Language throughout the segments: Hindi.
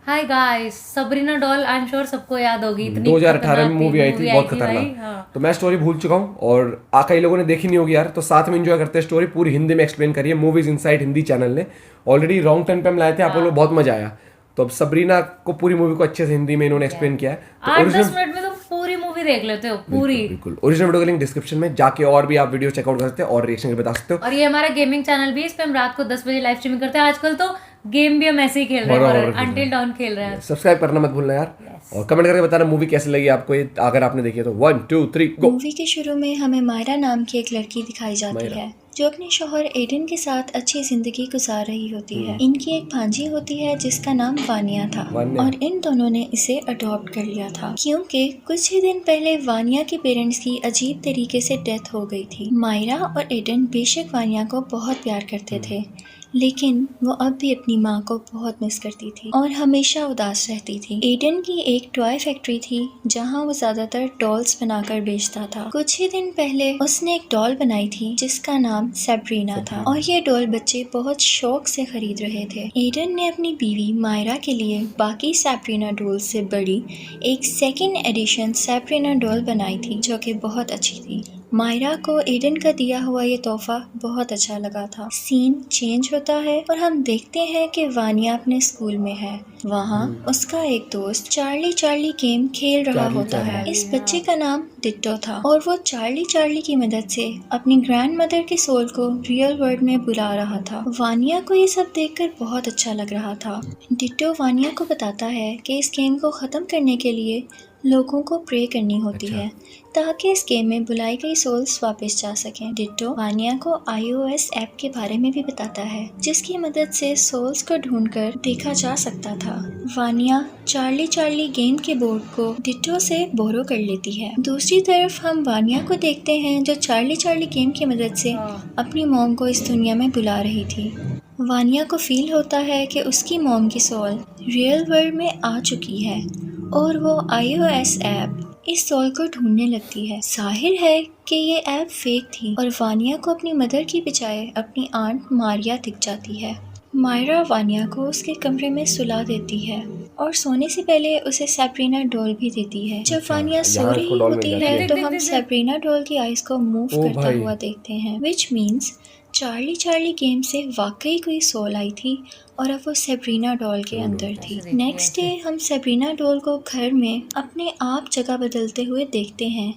Hi guys, Sabrina doll I am sure सबको याद होगी। इतनी 2018 में खतरनाक मूवी आई थी, मूवी आई बहुत थी भाई। खतरनाक। हाँ तो मैं स्टोरी भूल चुका हूँ और कई लोगों ने देखी नहीं होगी यार, तो साथ में एंजॉय करते हैं। स्टोरी पूरी हिंदी में एक्सप्लेन करी है मूवीज इनसाइड हिंदी चैनल ने। ऑलरेडी रॉन्ग टर्न पे हम लाए थे, आप लोग, बहुत मजा आया। तो अब सबरीना को पूरी मूवी को अच्छे से हिंदी में इन्होंने एक्सप्लेन किया है। तो 8-10 मिनट में तुम पूरी मूवी देख लेते हो बिल्कुल पूरी। बिल्कुल, ओरिजिनल वीडियो का लिंक डिस्क्रिप्शन में जाके और भी आप वीडियो चेकआउट कर सकते हैं और रिएक्शन बता सकते हो। और ये हमारा गेमिंग चैनल भी है, इस पे हम रात को 10 बजे लाइव स्ट्रीमिंग करते हैं। आजकल तो गेम भी हम ऐसे ही खेल रहे हैं, हॉरर हॉरर खेल रहे अंटिल हैं। डॉन खेल रहे हैं। सब्सक्राइब करना मत भूलना यार। Yes. और कमेंट करके बताना मूवी कैसी लगी आपको, ये अगर आपने देखी है तो 1 2 3 गो। मूवी के शुरू में हमें मायरा नाम की एक लड़की दिखाई जाती मायरा। है जो अपने शौहर एडन के साथ अच्छी जिंदगी गुजार रही होती है। इनकी एक भांजी होती है जिसका नाम वानिया था वान्या। और इन दोनों ने इसे अडॉप्ट कर लिया था क्योंकि कुछ ही दिन पहले वानिया के पेरेंट्स की अजीब तरीके से डेथ हो गई थी। मायरा और एडन बेशक वानिया को बहुत प्यार करते थे, लेकिन वो अब भी अपनी माँ को बहुत मिस करती थी और हमेशा उदास रहती थी। एडन की एक टॉय फैक्ट्री थी जहाँ वो ज्यादातर डॉल्स बनाकर बेचता था। कुछ ही दिन पहले उसने एक डॉल बनाई थी जिसका नाम सैब्रीना था और ये डॉल बच्चे बहुत शौक से खरीद रहे थे। एडन ने अपनी बीवी मायरा के लिए बाकी सैब्रीना डॉल से बड़ी एक सेकेंड एडिशन सैब्रीना डॉल बनाई थी जो कि बहुत अच्छी थी। मायरा को एडन का दिया हुआ ये तोहफा बहुत अच्छा लगा था। सीन चेंज होता है और हम देखते हैं कि वानिया अपने स्कूल में है। वहाँ उसका एक दोस्त चार्ली चार्ली गेम खेल रहा चार्ली होता है। चार्ली। इस बच्चे का नाम डिट्टो था और वो चार्ली चार्ली की मदद से अपनी ग्रैंड मदर के सोल को रियल वर्ल्ड में बुला रहा था। वानिया को ये सब देखकर बहुत अच्छा लग रहा था। डिट्टो वानिया को बताता है कि इस गेम को खत्म करने के लिए लोगों को प्रे करनी होती है ताकि इस गेम में बुलाई गई सोल्स वापस जा सकें। डिट्टो वानिया को iOS ऐप के बारे में भी बताता है जिसकी मदद से सोल्स को ढूंढकर देखा जा सकता था। वानिया चार्ली चार्ली गेम के बोर्ड को डिट्टो से बोरो कर लेती है। दूसरी तरफ हम वानिया को देखते हैं जो चार्ली चार्ली गेम की मदद से अपनी मॉम को इस दुनिया में बुला रही थी। वानिया को फील होता है कि उसकी मॉम की सोल रियल वर्ल्ड में आ चुकी है और वो iOS ऐप इस सोल को ढूंढने लगती है। जाहिर है कि ये ऐप फेक थी और वानिया को अपनी मदर की बजाय अपनी आंट मारिया दिख जाती है। मायरा वानिया को उसके कमरे में सुला देती है और सोने से पहले उसे सैब्रीना डॉल भी देती है। जब वानिया सो यहाँ उसको रही डॉल मिल होती जाती है है। तो हम सैब्रीना डॉल की आइज को मूव ओ करता भाई। हुआ देखते हैं, which means Charlie Charlie game से वाकई कोई सोल आई थी और अब वो सैब्रीना डॉल के अंदर थी। नेक्स्ट डे हम सैब्रीना डॉल को घर में अपने आप जगह बदलते हुए देखते हैं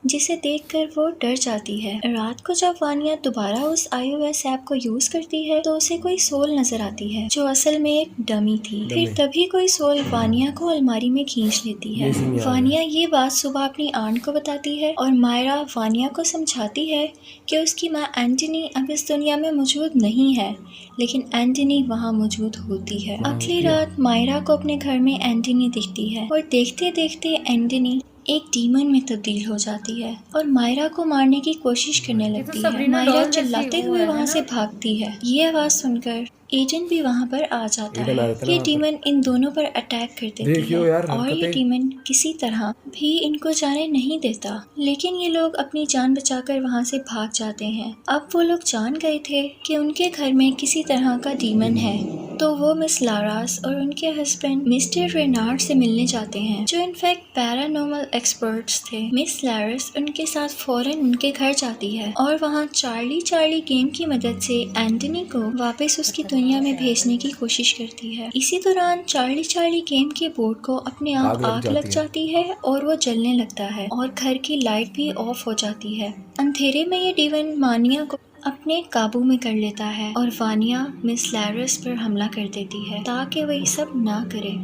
जिसे देखकर वो डर जाती है। रात को जब वानिया दोबारा उस iOS ऐप को यूज करती है तो उसे कोई सोल नजर आती है जो असल में एक डमी थी। फिर तभी कोई सोल वानिया को अलमारी में खींच लेती है। वानिया ये बात सुबह अपनी आंट को बताती है और मायरा वानिया को समझाती है कि उसकी माँ एंटनी अब इस दुनिया में मौजूद नहीं है, लेकिन एंटनी वहाँ मौजूद होती है। अगली रात मायरा को अपने घर में एंटनी दिखती है और देखते देखते एंटनी एक डीमन में तब्दील हो जाती है और मायरा को मारने की कोशिश करने लगती है। मायरा चिल्लाते हुए वहाँ से भागती है। ये आवाज सुनकर एडन भी वहाँ पर आ जाता एडन आ है। जाता है ना ये वहाँ पर। डीमन इन दोनों पर अटैक कर देती देखियो है यार और ये हरकतें। डीमन किसी तरह भी इनको जाने नहीं देता, लेकिन ये लोग अपनी जान बचाकर वहाँ से भाग जाते हैं। अब वो लोग जान गए थे कि उनके घर में किसी तरह का डीमन है, तो वो मिस लारास और उनके हस्बैंड मिस्टर रेनार्ड से मिलने जाते हैं जो इनफैक्ट पैरानॉर्मल एक्सपर्ट्स थे। मिस लारास उनके साथ फौरन उनके घर जाती है और वहाँ चार्ली चार्ली गेम की मदद से एंटनी को वापस उसकी दुनिया में भेजने की कोशिश करती है। इसी दौरान चार्ली चार्ली गेम के बोर्ड को अपने आप आग लग जाती है और वो जलने लगता है और घर की लाइट भी ऑफ हो जाती है। अंधेरे में ये डीमन वानिया को अपने काबू में कर लेता है और वानिया मिस लैरस पर हमला कर देती है ताकि वह सब ना करे।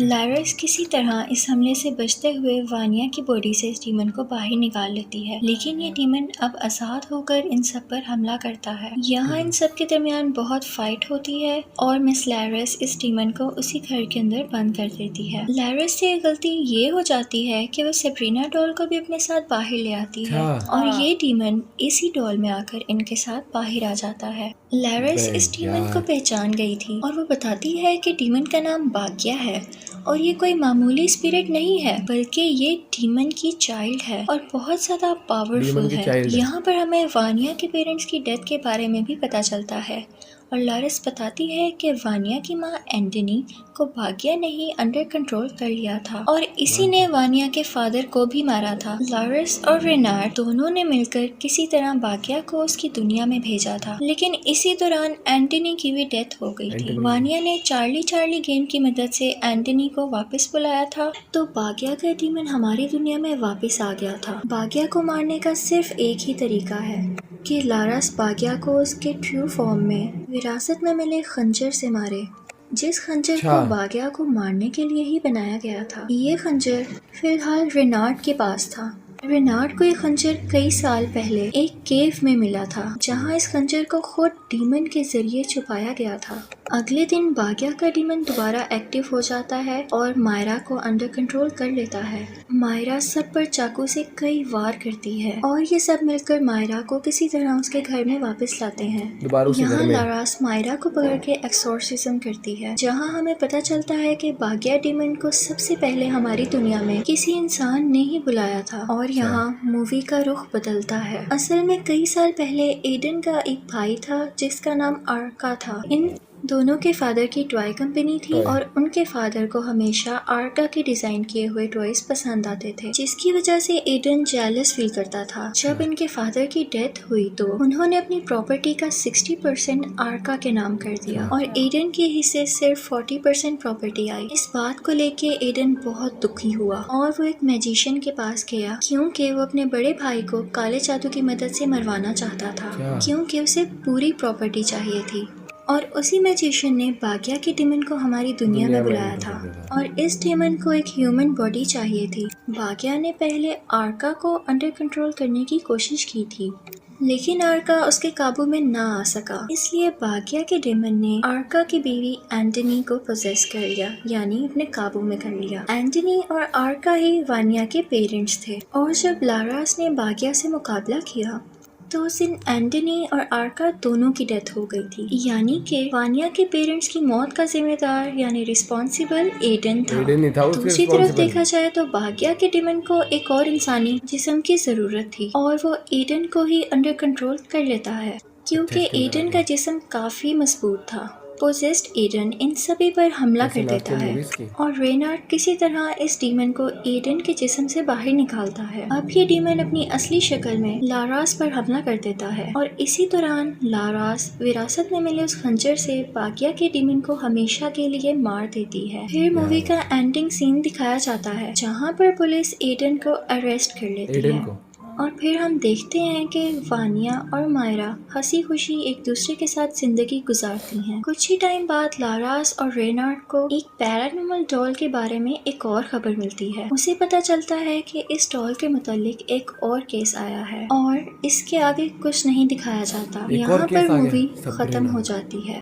लैरस किसी तरह इस हमले से बचते हुए वानिया की बॉडी से इस डीमन को बाहर निकाल लेती है, लेकिन ये डीमन अब आजाद होकर इन सब पर हमला करता है। यहाँ इन सब के दरमियान बहुत फाइट होती है और मिस लैरस इस डीमन को उसी घर के अंदर बंद कर देती है। लैरस से गलती ये हो जाती है कि वो सैब्रीना डॉल को भी अपने साथ बाहर ले आती है और ये डीमन इसी डॉल में आकर इनके साथ बाहर आ जाता है। लैरस इस डीमन को पहचान गई थी और वो बताती है कि डीमन का नाम बाकिया है और ये कोई मामूली स्पिरिट नहीं है बल्कि ये डीमन की चाइल्ड है और बहुत ज्यादा पावरफुल है। यहाँ पर हमें वानिया के पेरेंट्स की डेथ के बारे में भी पता चलता है और लारस बताती है कि वानिया की माँ एंटनी को भाग्या ने ही अंडर कंट्रोल कर लिया था और इसी ने वानिया के फादर को भी मारा था। लारस और रेनार्ड दोनों ने मिलकर किसी तरह भाग्या को उसकी दुनिया में भेजा था, लेकिन इसी दौरान एंटनी की भी डेथ हो गई थी। वानिया ने चार्ली चार्ली गेम की मदद से एंटनी को वापस बुलाया था, तो भाग्या का डीमन हमारी दुनिया में वापस आ गया था। भाग्या को मारने का सिर्फ एक ही तरीका है कि लारस भाग्या को उसके ट्रू फॉर्म में विरासत में मिले खंजर से मारे, जिस खंजर को भाग्या को मारने के लिए ही बनाया गया था। ये खंजर फिलहाल रेनार्ड के पास था। रेनार्ड को ये खंजर कई साल पहले एक केव में मिला था, जहाँ इस खंजर को खुद डीमन के जरिए छुपाया गया था। अगले दिन भाग्या का डीमन दोबारा एक्टिव हो जाता है और मायरा को अंडर कंट्रोल कर लेता है। मायरा सब पर चाकू से कई वार करती है और ये सब मिलकर मायरा को किसी तरह उसके घर में वापस लाते हैं। यहाँ लारस मायरा को पकड़ के एक्सोर्सिज्म करती है, जहाँ हमें पता चलता है कि भाग्या डीमन को सबसे पहले हमारी दुनिया में किसी इंसान ने ही बुलाया था और यहाँ मूवी का रुख बदलता है। असल में कई साल पहले एडन का एक भाई था जिसका नाम आर्का था। इन दोनों के फादर की टॉय कंपनी थी और उनके फादर को हमेशा आर्का के डिजाइन किए हुए टॉयज पसंद आते थे, जिसकी वजह से एडन जेलस फील करता था। जब इनके फादर की डेथ हुई तो उन्होंने अपनी प्रॉपर्टी का 60% आर्का के नाम कर दिया और एडन के हिस्से सिर्फ 40% प्रॉपर्टी आई। इस बात को लेके एडन बहुत दुखी हुआ और वो एक मैजिशियन के पास गया, क्योंकि वो अपने बड़े भाई को काले जादू की मदद से मरवाना चाहता था, क्योंकि उसे पूरी प्रॉपर्टी चाहिए थी। और उसी मैजिशियन ने भाग्या के डीमन को हमारी दुनिया में बुलाया था और इस डीमन को एक ह्यूमन बॉडी चाहिए थी। भाग्या ने पहले आर्का को अंडर कंट्रोल करने की कोशिश की थी, लेकिन आर्का उसके काबू में ना आ सका, इसलिए भाग्या के डीमन ने आर्का की बीवी एंटनी को पोजेस कर लिया, यानी अपने काबू में कर लिया। एंटनी और आर्का ही वानिया के पेरेंट्स थे और जब लारस ने भाग्या से मुकाबला किया तो उस दिन एंटनी और आर्का दोनों की डेथ हो गई थी, यानी कि वानिया के पेरेंट्स की मौत का जिम्मेदार यानी रिस्पॉन्सिबल एडन था। दूसरी तरफ देखा जाए तो भाग्या के डीमन को एक और इंसानी जिस्म की जरूरत थी और वो एडन को ही अंडर कंट्रोल कर लेता है, क्योंकि एडन का जिस्म काफी मजबूत था। पोजेस्ड एडन इन सभी पर हमला कर देता है और रेनार्ड किसी तरह इस डीमन को एडन के जिस्म से बाहर निकालता है। अब ये डीमन अपनी असली शक्ल में लारस पर हमला कर देता है और इसी दौरान लारस विरासत में मिले उस खंजर से भाग्या के डीमन को हमेशा के लिए मार देती है। फिर मूवी का एंडिंग सीन दिखाया जाता है, जहाँ पर पुलिस एडन को अरेस्ट कर लेती है और फिर हम देखते हैं कि वानिया और मायरा हंसी खुशी एक दूसरे के साथ जिंदगी गुजारती हैं। कुछ ही टाइम बाद लारस और रेनार्ड को एक पैरानॉर्मल डॉल के बारे में एक और खबर मिलती है। उसे पता चलता है कि इस डॉल के मुतालिक एक और केस आया है और इसके आगे कुछ नहीं दिखाया जाता। यहाँ पर मूवी खत्म हो जाती है।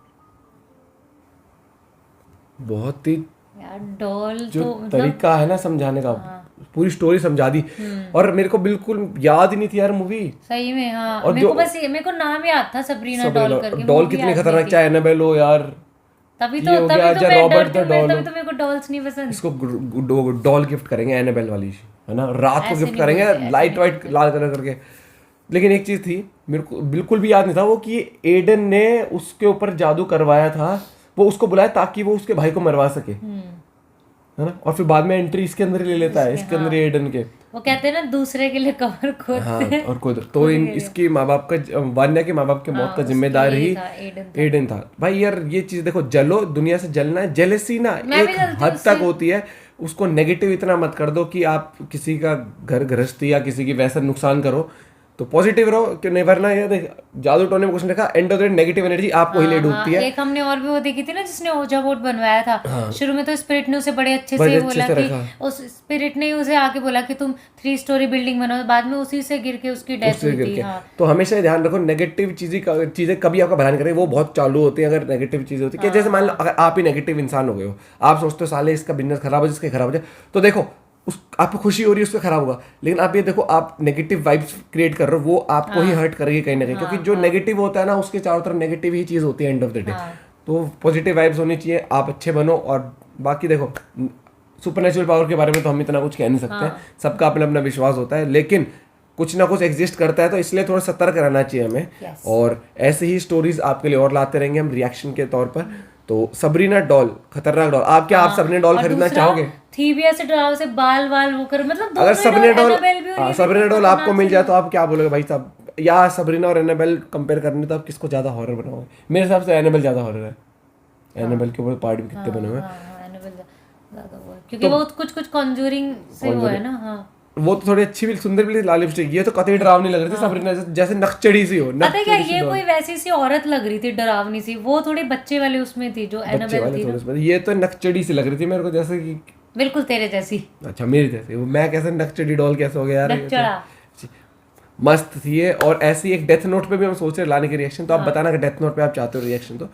बहुत ही यार डॉल जो तो तरीका है ना समझाने का, पूरी स्टोरी समझा दी और मेरे को बिल्कुल याद ही नहीं थी यार मूवी सही में। हाँ और मेरे को नाम याद था सबरीना डॉल करके। डॉल कितनी खतरनाक, चाहे एनाबेल हो यार, तभी तो मेरे को डॉल्स नहीं पसंद। इसको डॉल गिफ्ट करेंगे एनाबेल वाली, है ना, रात को गिफ्ट करेंगे लाइट वाइट लाल कलर करके। लेकिन एक चीज थी मेरे को बिल्कुल भी याद नहीं था, वो कि एडन ने उसके ऊपर जादू करवाया था, वो उसको बुलाया ताकि वो उसके भाई को मरवा सके, है ना, और फिर बाद में एंट्री इसके अंदर ही ले लेता है, इसके अंदर एडन के। वो कहते हैं ना दूसरे के लिए कवर खोदते हैं। और खुद तो इसकी माँ बाप का, वान्या के माँ बाप के मौत का जिम्मेदार ही एडन था। भाई यार ये चीज देखो, जलो, दुनिया से जलना है, जेलसी ना एक हद तक होती है, उसको नेगेटिव इतना मत कर दो कि आप किसी का घर गृहस्थी या किसी की वैसा नुकसान करो। तो पॉजिटिव रहो कि नहीं, वरना ये देख जादू टोने में कुछ देखा, end of the negative energy आपको ही ले डूबती है। एक हमने और भी वो देखी थी ना, जिसने ओजा बोर्ड बनवाया था। शुरू में तो स्पिरिट ने उसे बड़े अच्छे से बोला कि उस स्पिरिट ने उसे आके बोला कि तुम 3 स्टोरी बिल्डिंग बनाओ, बाद में उसी से गिर के उसकी डेथ हुई थी। तो हमेशा ध्यान रखो, नेगेटिव चीजें कभी आपका भला नहीं करेंगे, वो बहुत चालू होती है। अगर नेगेटिव चीजें होती है, जैसे मान लो अगर आप ही नेगेटिव इंसान हो गए हो, आप सोचते हो साले इसका बिजनेस खराब हो, जिसके खराब हो जाए, तो देखो आपको खुशी हो रही है उसका खराब होगा, लेकिन आप ये देखो आप नेगेटिव वाइब्स क्रिएट कर रहे हो, वो आपको ही हर्ट करेगी कहीं ना कहीं, क्योंकि जो नेगेटिव होता है ना उसके चारों तरफ नेगेटिव ही चीज होती है एंड ऑफ द डे। तो पॉजिटिव वाइब्स होनी चाहिए, आप अच्छे बनो। और बाकी देखो सुपरनेचुरल पावर के बारे में तो हम इतना कुछ कह नहीं सकते हैं, सबका अपना अपना विश्वास होता है, लेकिन कुछ ना कुछ एग्जिस्ट करता है, तो इसलिए थोड़ा सतर्क रहना चाहिए हमें। Yes. और ऐसे ही स्टोरीज आपके लिए और लाते रहेंगे हम रिएक्शन के तौर पर। तो सबरीना डॉल, खतरनाक डॉल, आप क्या आप सबरीना डॉल और खरीदना दूसरा, चाहोगे? थी भी ऐसे डराव से बाल वाल वो कर, मतलब अगर Sabrina doll, Sabrina Sabrina doll आपको मिल जाए तो आप क्या बोलोगे भाई साहब? या सबरीना और एनाबेल कंपेयर करने तो आप किसको ज्यादा हॉरर बनाओगे? मेरे हिसाब से एनाबेल ज्यादा हॉरर है। एनाबेल के ऊपर पार्ट भी कितने बने हुए हैं, क्योंकि वो कुछ कॉन्जूरिंग से वो है ना। हाँ, वो तो थोड़ी अच्छी भी सुंदर भी लाल लिपस्टिक, ये तो कतई डरावनी लग रही थी सबरीना, जैसे नक्चड़ी सी हो। पता है क्या, ये कोई वैसी सी औरत लग रही थी डरावनी सी, वो थोड़ी बच्चे वाले उसमें थी जो एनाबेल थी ना। ये तो नक्चड़ी सी लग रही थी मेरे को, जैसे कि बिल्कुल तेरे जैसी। अच्छा मेरी जैसे, मैं कैसे नक्चड़ी डॉल कैसे हो गया यार? नक्चड़ा मस्त थी ये। और ऐसी एक डेथ नोट पे भी हम सोच रहे लाने के रिएक्शन, तो आप बताना कि डेथ नोट पे आप चाहते हो रिएक्शन, तो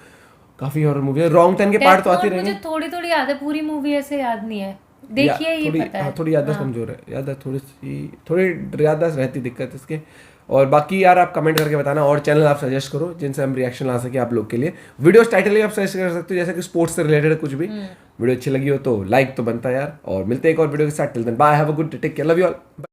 काफी हॉरर मूवी है। रॉन्ग टर्न के पार्ट तो आते रहेंगे। मुझे थोड़ी थोड़ी याद है, पूरी मूवी ऐसे याद नहीं है, देखिए ये पता है। थोड़ी याददाश्त कमजोर है, याददाश्त थोड़ी याददाश्त रहती दिक्कत इसके। और बाकी यार आप कमेंट करके बताना, और चैनल आप सजेस्ट करो जिनसे हम रिएक्शन ला सके आप लोग के लिए। वीडियोस टाइटल भी आप सजेस्ट कर सकते हो, जैसे कि स्पोर्ट्स से रिलेटेड कुछ भी। वीडियो अच्छी लगी हो तो लाइक तो बनता है यार। और मिलते हैं एक और वीडियो के साथ, till then bye, have a good day, take care, love you all.